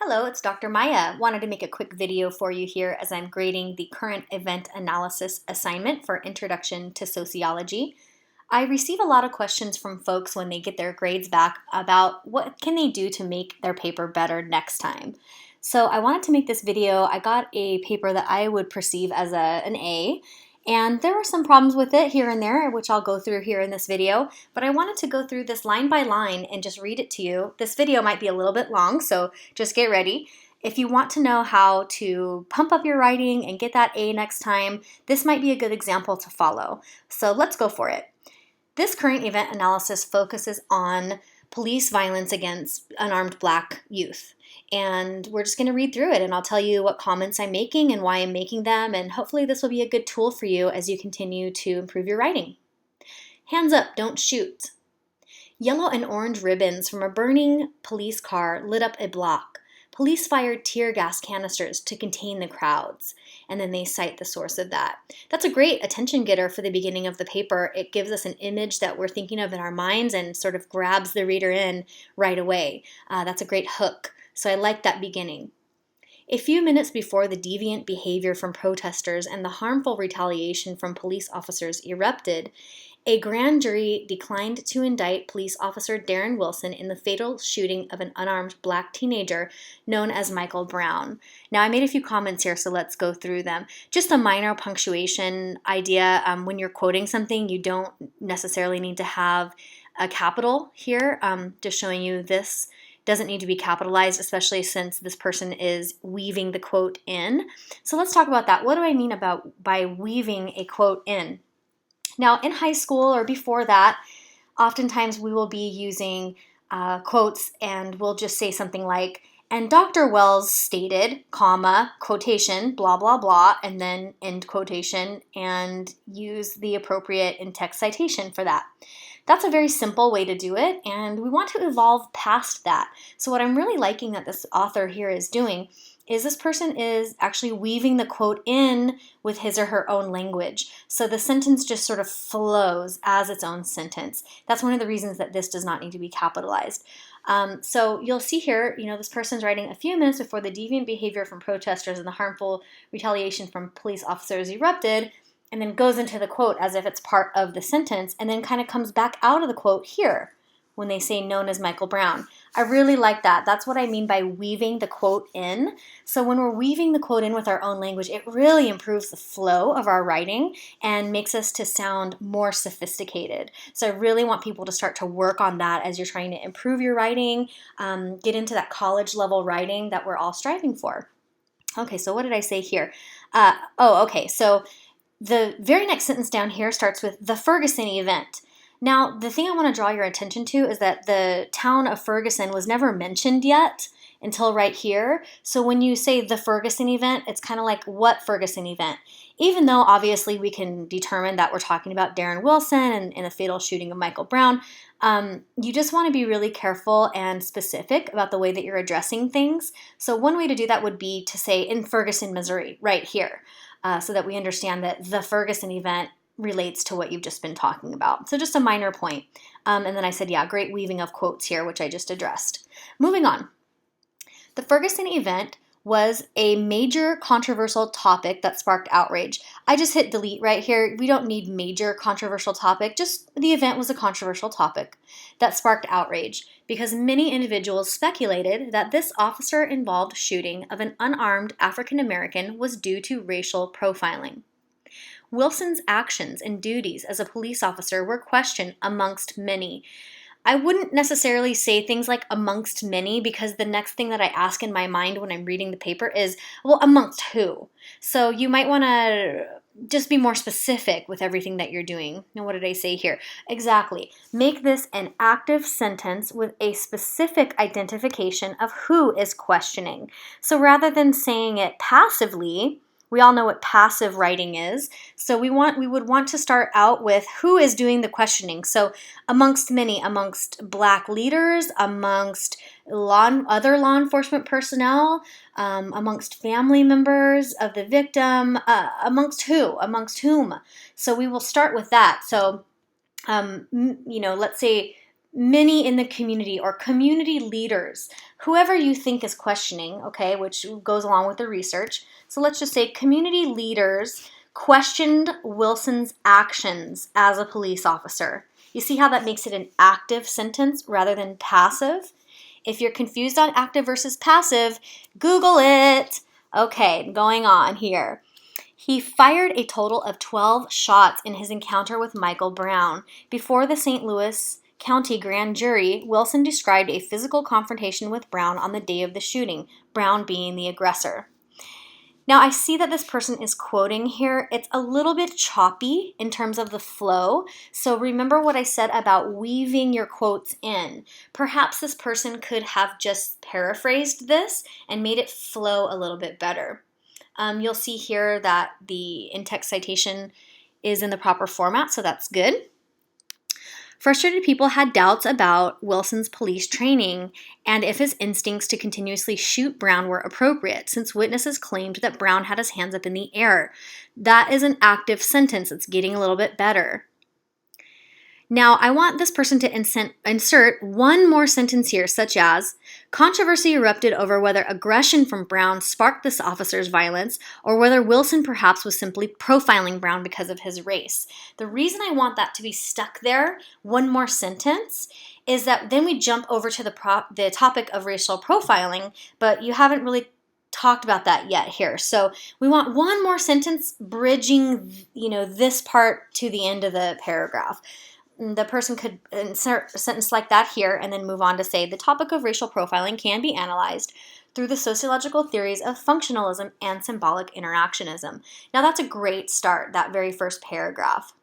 Hello, it's Dr. Maya. Wanted to make a quick video for you here as I'm grading the current event analysis assignment for Introduction to Sociology. I receive a lot of questions from folks when they get their grades back about what can they do to make their paper better next time. So I wanted to make this video. I got a paper that I would perceive as an A, and there were some problems with it here and there, which I'll go through here in this video, but I wanted to go through this line by line and just read it to you. This video might be a little bit long, so just get ready. If you want to know how to pump up your writing and get that A next time, this might be a good example to follow. So let's go for it. This current event analysis focuses on police violence against unarmed Black youth. And we're just going to read through it, and I'll tell you what comments I'm making and why I'm making them, and hopefully this will be a good tool for you as you continue to improve your writing. Hands up, don't shoot. Yellow and orange ribbons from a burning police car lit up a block. Police fired tear gas canisters to contain the crowds, and then they cite the source of that. That's a great attention getter for the beginning of the paper. It gives us an image that we're thinking of in our minds and sort of grabs the reader in right away. That's a great hook. So I like that beginning. A few minutes before the deviant behavior from protesters and the harmful retaliation from police officers erupted, a grand jury declined to indict police officer Darren Wilson in the fatal shooting of an unarmed Black teenager known as Michael Brown. Now, I made a few comments here, so let's go through them. Just a minor punctuation idea. When you're quoting something, you don't necessarily need to have a capital here. Just showing you this doesn't need to be capitalized, especially since this person is weaving the quote in. So let's talk about that. What do I mean by weaving a quote in? Now, in high school or before that, oftentimes we will be using quotes, and we'll just say something like, and Dr. Wells stated, comma, quotation, blah, blah, blah, and then end quotation, and use the appropriate in-text citation for that. That's a very simple way to do it, and we want to evolve past that. So what I'm really liking that this author here is doing is this person is actually weaving the quote in with his or her own language. So the sentence just sort of flows as its own sentence. That's one of the reasons that this does not need to be capitalized. So you'll see here, this person's writing a few minutes before the deviant behavior from protesters and the harmful retaliation from police officers erupted, and then goes into the quote as if it's part of the sentence, and then kind of comes back out of the quote here when they say known as Michael Brown. I really like that. That's what I mean by weaving the quote in. So when we're weaving the quote in with our own language, it really improves the flow of our writing and makes us to sound more sophisticated. So I really want people to start to work on that as you're trying to improve your writing, get into that college level writing that we're all striving for. Okay, so what did I say here? So the very next sentence down here starts with the Ferguson event. Now, the thing I want to draw your attention to is that the town of Ferguson was never mentioned yet until right here. So when you say the Ferguson event, it's kind of like, what Ferguson event? Even though obviously we can determine that we're talking about Darren Wilson and the fatal shooting of Michael Brown, you just want to be really careful and specific about the way that you're addressing things. So one way to do that would be to say in Ferguson, Missouri, right here, so that we understand that the Ferguson event relates to what you've just been talking about. So just a minor point. And then I said, yeah, great weaving of quotes here, which I just addressed. Moving on. The Ferguson event was a major controversial topic that sparked outrage. I just hit delete right here. We don't need major controversial topic, just the event was a controversial topic that sparked outrage because many individuals speculated that this officer-involved shooting of an unarmed African American was due to racial profiling. Wilson's actions and duties as a police officer were questioned amongst many. I wouldn't necessarily say things like amongst many because the next thing that I ask in my mind when I'm reading the paper is, well, amongst who? So you might want to just be more specific with everything that you're doing. Now, what did I say here? Exactly. Make this an active sentence with a specific identification of who is questioning. So rather than saying it passively, we all know what passive writing is. So we would want to start out with who is doing the questioning. So amongst many, amongst Black leaders, amongst other law enforcement personnel, amongst family members of the victim, amongst who, amongst whom. So we will start with that. So, let's say many in the community or community leaders, whoever you think is questioning, okay, which goes along with the research. So let's just say community leaders questioned Wilson's actions as a police officer. You see how that makes it an active sentence rather than passive? If you're confused on active versus passive, Google it. Okay, going on here. He fired a total of 12 shots in his encounter with Michael Brown. Before the St. Louis County grand jury, Wilson described a physical confrontation with Brown on the day of the shooting, Brown being the aggressor. Now, I see that this person is quoting here. It's a little bit choppy in terms of the flow. So remember what I said about weaving your quotes in. Perhaps this person could have just paraphrased this and made it flow a little bit better. You'll see here that the in-text citation is in the proper format, so that's good. Frustrated people had doubts about Wilson's police training and if his instincts to continuously shoot Brown were appropriate, since witnesses claimed that Brown had his hands up in the air. That is an active sentence. It's getting a little bit better. Now, I want this person to insert one more sentence here, such as, controversy erupted over whether aggression from Brown sparked this officer's violence or whether Wilson perhaps was simply profiling Brown because of his race. The reason I want that to be stuck there, one more sentence, is that then we jump over to the topic of racial profiling, but you haven't really talked about that yet here. So we want one more sentence bridging, this part to the end of the paragraph. The person could insert a sentence like that here and then move on to say, the topic of racial profiling can be analyzed through the sociological theories of functionalism and symbolic interactionism. Now that's a great start, that very first paragraph.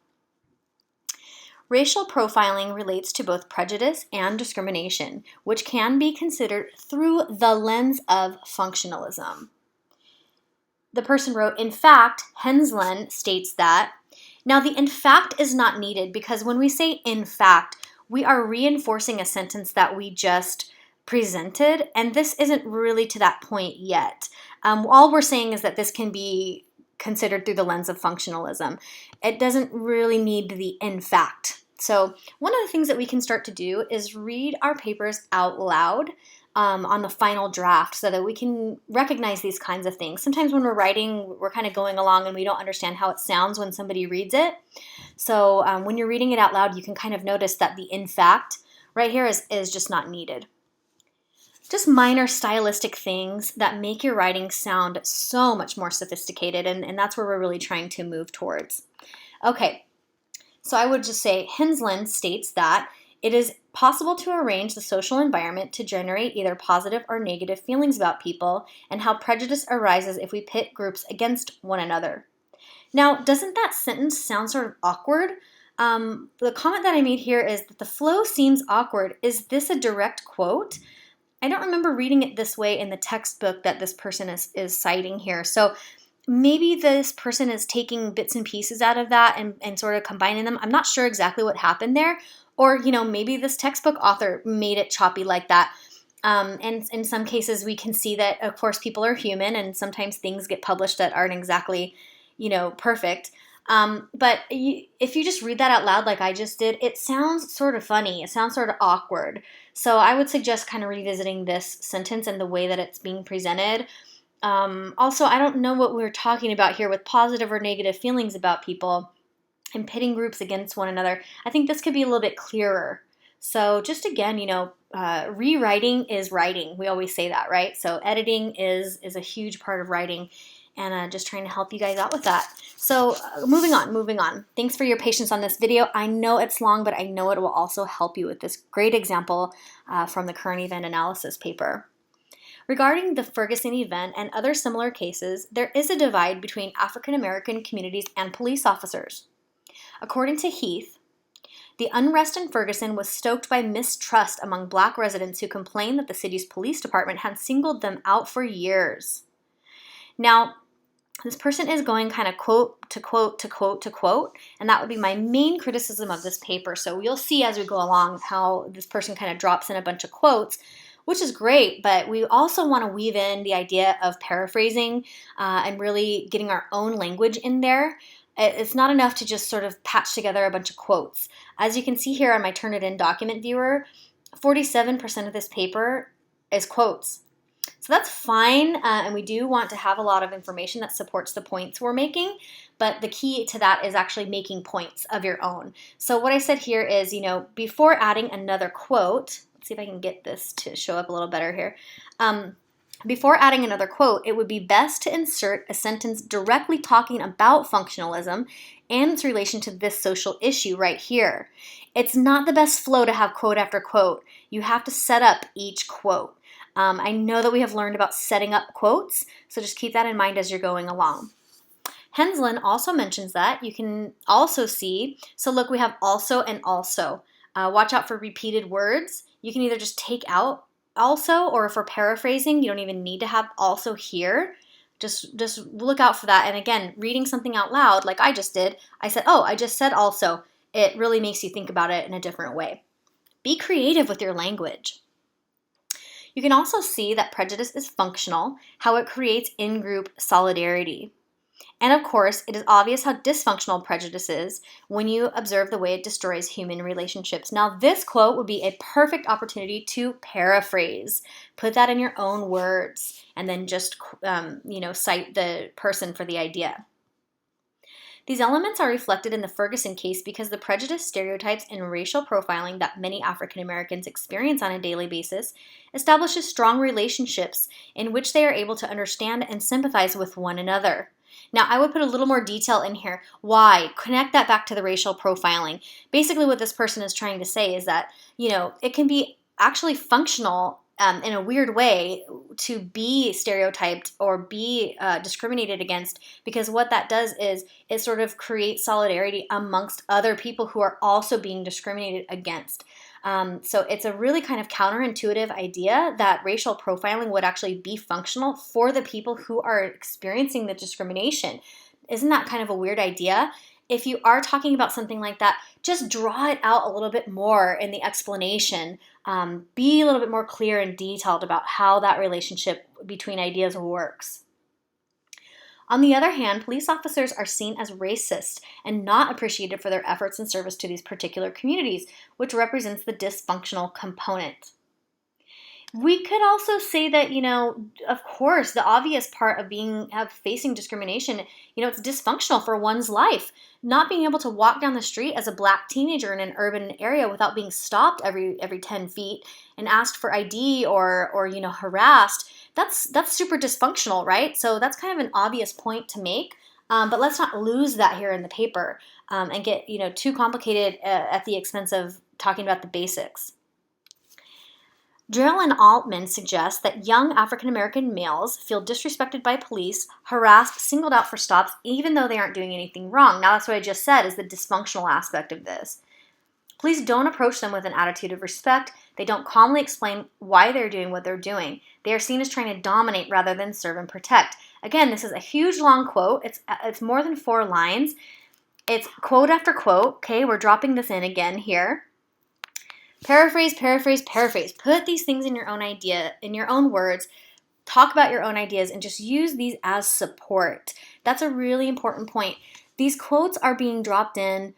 Racial profiling relates to both prejudice and discrimination, which can be considered through the lens of functionalism. The person wrote, in fact, Henslin states that. Now, the in fact is not needed because when we say in fact, we are reinforcing a sentence that we just presented, and this isn't really to that point yet. All we're saying is that this can be considered through the lens of functionalism. It doesn't really need the in fact. So one of the things that we can start to do is read our papers out loud on the final draft so that we can recognize these kinds of things. Sometimes when we're writing, we're kind of going along and we don't understand how it sounds when somebody reads it. So when you're reading it out loud, you can kind of notice that the in fact right here is just not needed. Just minor stylistic things that make your writing sound so much more sophisticated, and that's where we're really trying to move towards. Okay, so I would just say Henslin states that it is possible to arrange the social environment to generate either positive or negative feelings about people and how prejudice arises if we pit groups against one another. Now, doesn't that sentence sound sort of awkward? The comment that I made here is that the flow seems awkward. Is this a direct quote? I don't remember reading it this way in the textbook that this person is citing here. So maybe this person is taking bits and pieces out of that and sort of combining them. I'm not sure exactly what happened there. Or, maybe this textbook author made it choppy like that. And in some cases, we can see that, of course, people are human and sometimes things get published that aren't exactly, perfect. But if you just read that out loud like I just did, it sounds sort of funny. It sounds sort of awkward. So I would suggest kind of revisiting this sentence and the way that it's being presented. Also, I don't know what we're talking about here with positive or negative feelings about people and pitting groups against one another. I think this could be a little bit clearer. So just again, rewriting is writing. We always say that, right? So editing is a huge part of writing, and just trying to help you guys out with that. So moving on. Thanks for your patience on this video. I know it's long, but I know it will also help you with this great example from the current event analysis paper. Regarding the Ferguson event and other similar cases, there is a divide between African American communities and police officers. According to Heath, the unrest in Ferguson was stoked by mistrust among Black residents who complained that the city's police department had singled them out for years. Now, this person is going kind of quote to quote to quote to quote, and that would be my main criticism of this paper. So you'll see as we go along how this person kind of drops in a bunch of quotes, which is great, but we also want to weave in the idea of paraphrasing and really getting our own language in there. It's not enough to just sort of patch together a bunch of quotes. As you can see here on my Turnitin document viewer, 47% of this paper is quotes. So that's fine, and we do want to have a lot of information that supports the points we're making, but the key to that is actually making points of your own. So what I said here is, before adding another quote, let's see if I can get this to show up a little better here. Before adding another quote, it would be best to insert a sentence directly talking about functionalism and its relation to this social issue right here. It's not the best flow to have quote after quote. You have to set up each quote. I know that we have learned about setting up quotes, so just keep that in mind as you're going along. Henslin also mentions that you can also see, so look, we have also and also. Watch out for repeated words. You can either just take out also, or if we're paraphrasing, you don't even need to have also here. Just look out for that. And again, reading something out loud like I just did, I said, oh, I just said also. It really makes you think about it in a different way. Be creative with your language. You can also see that prejudice is functional, how it creates in-group solidarity. And of course, it is obvious how dysfunctional prejudice is when you observe the way it destroys human relationships. Now, this quote would be a perfect opportunity to paraphrase. Put that in your own words, and then just cite the person for the idea. These elements are reflected in the Ferguson case because the prejudice, stereotypes, and racial profiling that many African Americans experience on a daily basis establishes strong relationships in which they are able to understand and sympathize with one another. Now, I would put a little more detail in here. Why? Connect that back to the racial profiling. Basically, what this person is trying to say is that, it can be actually functional in a weird way to be stereotyped or be discriminated against, because what that does is it sort of creates solidarity amongst other people who are also being discriminated against. So it's a really kind of counterintuitive idea that racial profiling would actually be functional for the people who are experiencing the discrimination. Isn't that kind of a weird idea? If you are talking about something like that, just draw it out a little bit more in the explanation. Be a little bit more clear and detailed about how that relationship between ideas works. On the other hand, police officers are seen as racist and not appreciated for their efforts in service to these particular communities, which represents the dysfunctional component. We could also say that, of course, the obvious part of facing discrimination, it's dysfunctional for one's life. Not being able to walk down the street as a black teenager in an urban area without being stopped every 10 feet and asked for ID or harassed, that's super dysfunctional, right? So that's kind of an obvious point to make. But let's not lose that here in the paper and get, too complicated at the expense of talking about the basics. Drell and Altman suggest that young African-American males feel disrespected by police, harassed, singled out for stops, even though they aren't doing anything wrong. Now, that's what I just said is the dysfunctional aspect of this. Police don't approach them with an attitude of respect. They don't calmly explain why they're doing what they're doing. They are seen as trying to dominate rather than serve and protect. Again, this is a huge, long quote. It's more than 4 lines. It's quote after quote. Okay, we're dropping this in again here. Paraphrase, paraphrase, paraphrase. Put these things in your own idea, in your own words. Talk about your own ideas and just use these as support. That's a really important point. These quotes are being dropped in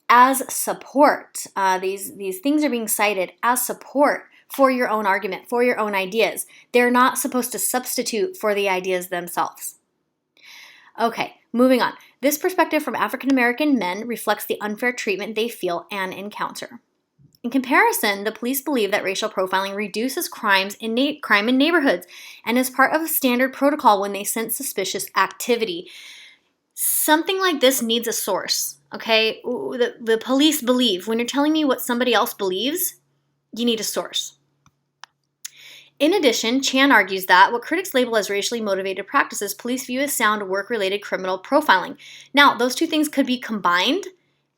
as support. These things are being cited as support for your own argument, for your own ideas. They're not supposed to substitute for the ideas themselves. Okay, moving on. This perspective from African American men reflects the unfair treatment they feel and encounter. In comparison, the police believe that racial profiling reduces crime in neighborhoods and is part of a standard protocol when they sense suspicious activity. Something like this needs a source, okay? The police believe. When you're telling me what somebody else believes, you need a source. In addition, Chan argues that what critics label as racially motivated practices, police view as sound work-related criminal profiling. Now, those two things could be combined,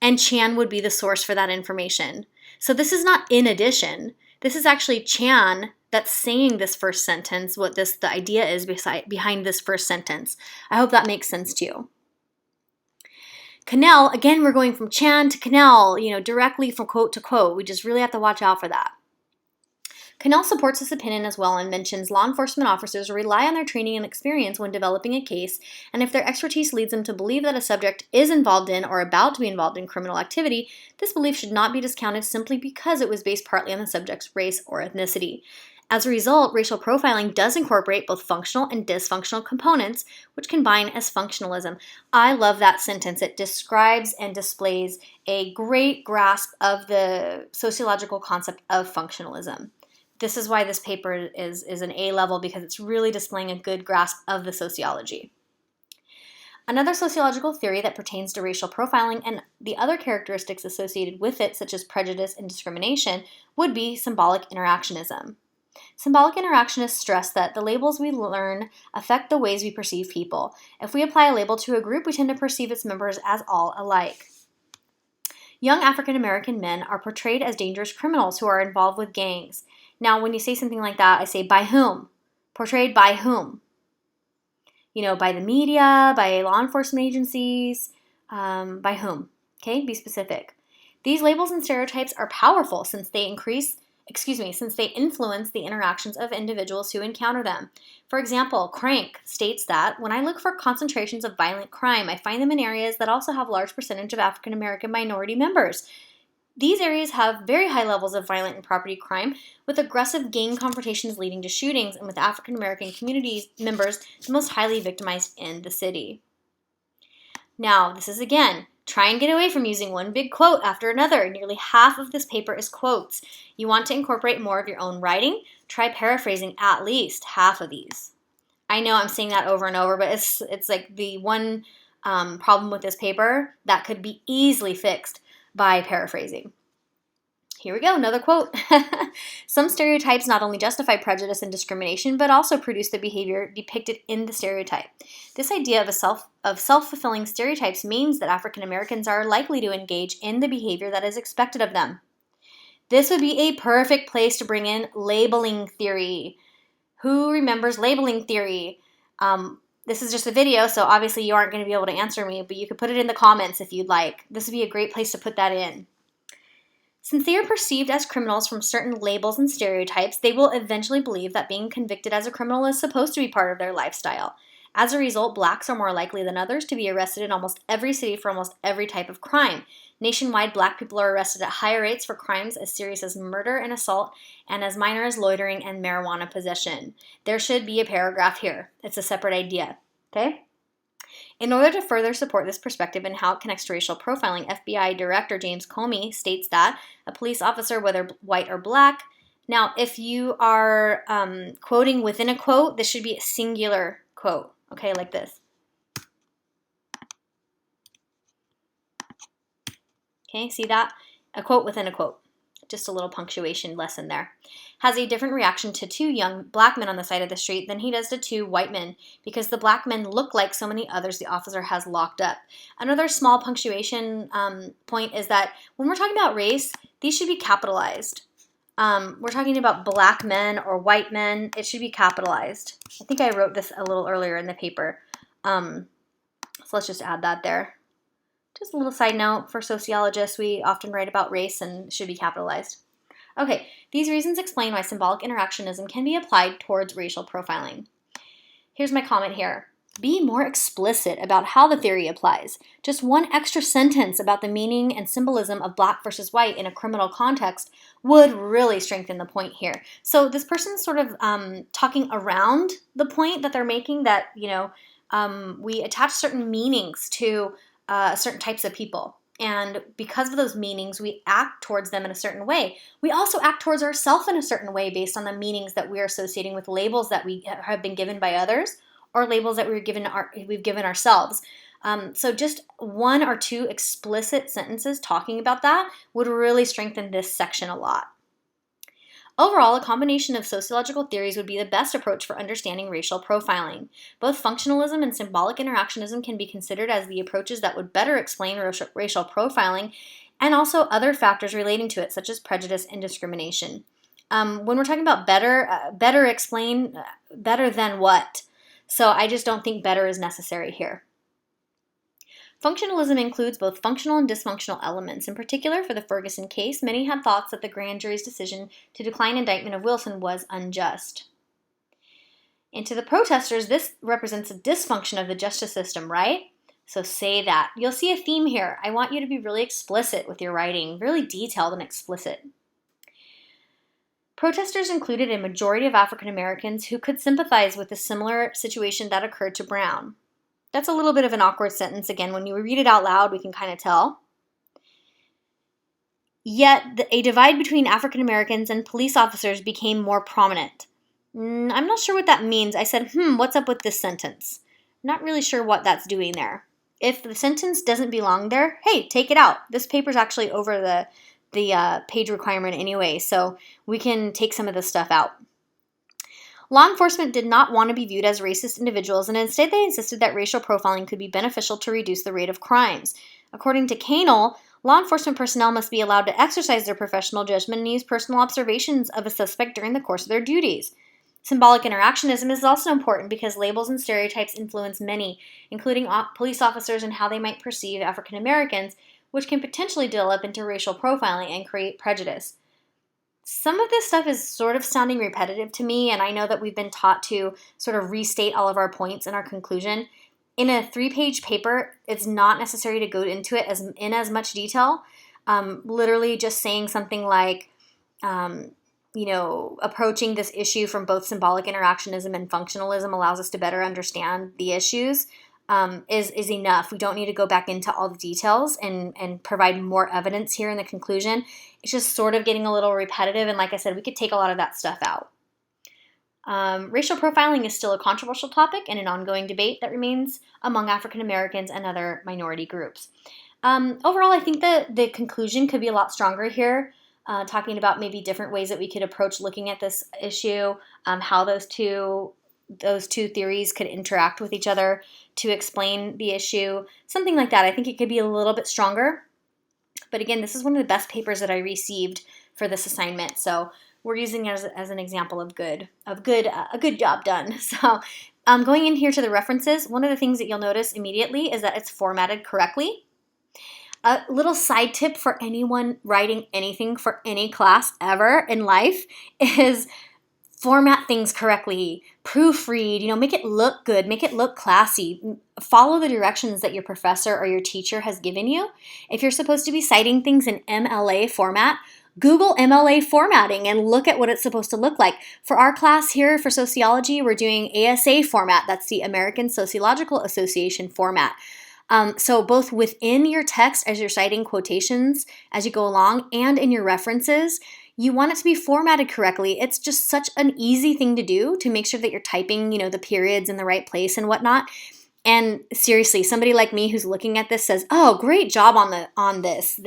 and Chan would be the source for that information. So this is not in addition. This is actually Chan that's saying this first sentence, what the idea is behind this first sentence. I hope that makes sense to you. Cannell, again, we're going from Chan to Cannell, directly from quote to quote. We just really have to watch out for that. Cannell supports this opinion as well and mentions law enforcement officers rely on their training and experience when developing a case, and if their expertise leads them to believe that a subject is involved in or about to be involved in criminal activity, this belief should not be discounted simply because it was based partly on the subject's race or ethnicity. As a result, racial profiling does incorporate both functional and dysfunctional components, which combine as functionalism. I love that sentence. It describes and displays a great grasp of the sociological concept of functionalism. This is why this paper is an A level, because it's really displaying a good grasp of the sociology. Another sociological theory that pertains to racial profiling and the other characteristics associated with it, such as prejudice and discrimination, would be symbolic interactionism. Symbolic interactionists stress that the labels we learn affect the ways we perceive people. If we apply a label to a group, we tend to perceive its members as all alike. Young African American men are portrayed as dangerous criminals who are involved with gangs. Now, when you say something like that, I say, by whom? Portrayed by whom? By the media, by law enforcement agencies, by whom? Okay, be specific. These labels and stereotypes are powerful since they influence the interactions of individuals who encounter them. For example, Crank states that, when I look for concentrations of violent crime, I find them in areas that also have a large percentage of African American minority members. These areas have very high levels of violent and property crime, with aggressive gang confrontations leading to shootings, and with African American community members the most highly victimized in the city. Now, this is again, try and get away from using one big quote after another. Nearly half of this paper is quotes. You want to incorporate more of your own writing? Try paraphrasing at least half of these. I know I'm saying that over and over, but it's like the one problem with this paper that could be easily fixed by paraphrasing. Here we go, another quote. Some stereotypes not only justify prejudice and discrimination, but also produce the behavior depicted in the stereotype. This idea of self-fulfilling stereotypes means that African Americans are likely to engage in the behavior that is expected of them. This would be a perfect place to bring in labeling theory. Who remembers labeling theory? This is just a video, so obviously you aren't going to be able to answer me, but you could put it in the comments if you'd like. This would be a great place to put that in. Since they are perceived as criminals from certain labels and stereotypes, they will eventually believe that being convicted as a criminal is supposed to be part of their lifestyle. As a result, blacks are more likely than others to be arrested in almost every city for almost every type of crime. Nationwide, black people are arrested at higher rates for crimes as serious as murder and assault, and as minor as loitering and marijuana possession. There should be a paragraph here. It's a separate idea, okay? In order to further support this perspective and how it connects to racial profiling, FBI Director James Comey states that a police officer, whether white or black, now if you are quoting within a quote, this should be a singular quote, okay, like this. Okay, see that? A quote within a quote. Just a little punctuation lesson there. Has a different reaction to two young black men on the side of the street than he does to two white men, because the black men look like so many others the officer has locked up. Another small punctuation point is that when we're talking about race, these should be capitalized. We're talking about black men or white men, it should be capitalized. I think I wrote this a little earlier in the paper. So let's just add that there. Just a little side note, for sociologists, we often write about race and should be capitalized. Okay, these reasons explain why symbolic interactionism can be applied towards racial profiling. Here's my comment here. Be more explicit about how the theory applies. Just one extra sentence about the meaning and symbolism of black versus white in a criminal context would really strengthen the point here. So this person's sort of talking around the point that they're making, that, we attach certain meanings to certain types of people. And because of those meanings, we act towards them in a certain way. We also act towards ourselves in a certain way based on the meanings that we're associating with labels that we have been given by others, or labels that we've given ourselves. So just one or two explicit sentences talking about that would really strengthen this section a lot. Overall, a combination of sociological theories would be the best approach for understanding racial profiling. Both functionalism and symbolic interactionism can be considered as the approaches that would better explain racial profiling, and also other factors relating to it, such as prejudice and discrimination. When we're talking about better explain, better than what? So I just don't think better is necessary here. Functionalism includes both functional and dysfunctional elements. In particular, for the Ferguson case, many had thoughts that the grand jury's decision to decline indictment of Wilson was unjust. And to the protesters, this represents a dysfunction of the justice system, right? So say that. You'll see a theme here. I want you to be really explicit with your writing, really detailed and explicit. Protesters included a majority of African Americans who could sympathize with a similar situation that occurred to Brown. That's a little bit of an awkward sentence. Again, when you read it out loud, we can kind of tell. Yet, a divide between African Americans and police officers became more prominent. I'm not sure what that means. I said, what's up with this sentence? Not really sure what that's doing there. If the sentence doesn't belong there, hey, take it out. This paper's actually over the page requirement anyway, so we can take some of this stuff out. Law enforcement did not want to be viewed as racist individuals, and instead they insisted that racial profiling could be beneficial to reduce the rate of crimes. According to Canel, law enforcement personnel must be allowed to exercise their professional judgment and use personal observations of a suspect during the course of their duties. Symbolic interactionism is also important because labels and stereotypes influence many, including police officers and how they might perceive African Americans, which can potentially develop into racial profiling and create prejudice. Some of this stuff is sort of sounding repetitive to me, and I know that we've been taught to sort of restate all of our points in our conclusion. In a 3-page paper, it's not necessary to go into it in as much detail. Literally just saying something like, approaching this issue from both symbolic interactionism and functionalism allows us to better understand the issues is enough. We don't need to go back into all the details and provide more evidence here in the conclusion. It's just sort of getting a little repetitive, and like I said, we could take a lot of that stuff out. Racial profiling is still a controversial topic and an ongoing debate that remains among African Americans and other minority groups. Overall, I think the conclusion could be a lot stronger here, talking about maybe different ways that we could approach looking at this issue, how those two theories could interact with each other to explain the issue, something like that. I think it could be a little bit stronger. But again, this is one of the best papers that I received for this assignment, so we're using it as an example of a good job done. So going in here to the references, one of the things that you'll notice immediately is that it's formatted correctly. A little side tip for anyone writing anything for any class ever in life is format things correctly, proofread, make it look good, make it look classy. Follow the directions that your professor or your teacher has given you. If you're supposed to be citing things in MLA format, Google MLA formatting and look at what it's supposed to look like. For our class here for sociology, we're doing ASA format. That's the American Sociological Association format. So both within your text as you're citing quotations as you go along and in your references, you want it to be formatted correctly. It's just such an easy thing to do to make sure that you're typing, the periods in the right place and whatnot. And seriously, somebody like me who's looking at this says, "Oh, great job on this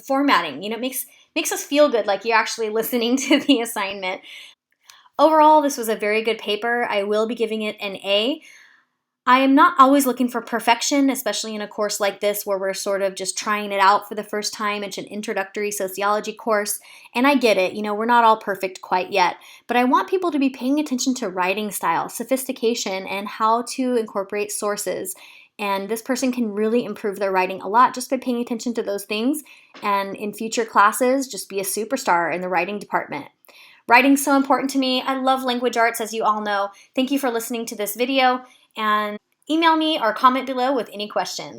formatting." It makes us feel good, like you're actually listening to the assignment. Overall, this was a very good paper. I will be giving it an A. I am not always looking for perfection, especially in a course like this where we're sort of just trying it out for the first time. It's an introductory sociology course, and I get it. We're not all perfect quite yet, but I want people to be paying attention to writing style, sophistication, and how to incorporate sources. And this person can really improve their writing a lot just by paying attention to those things. And in future classes, just be a superstar in the writing department. Writing's so important to me. I love language arts, as you all know. Thank you for listening to this video, and email me or comment below with any questions.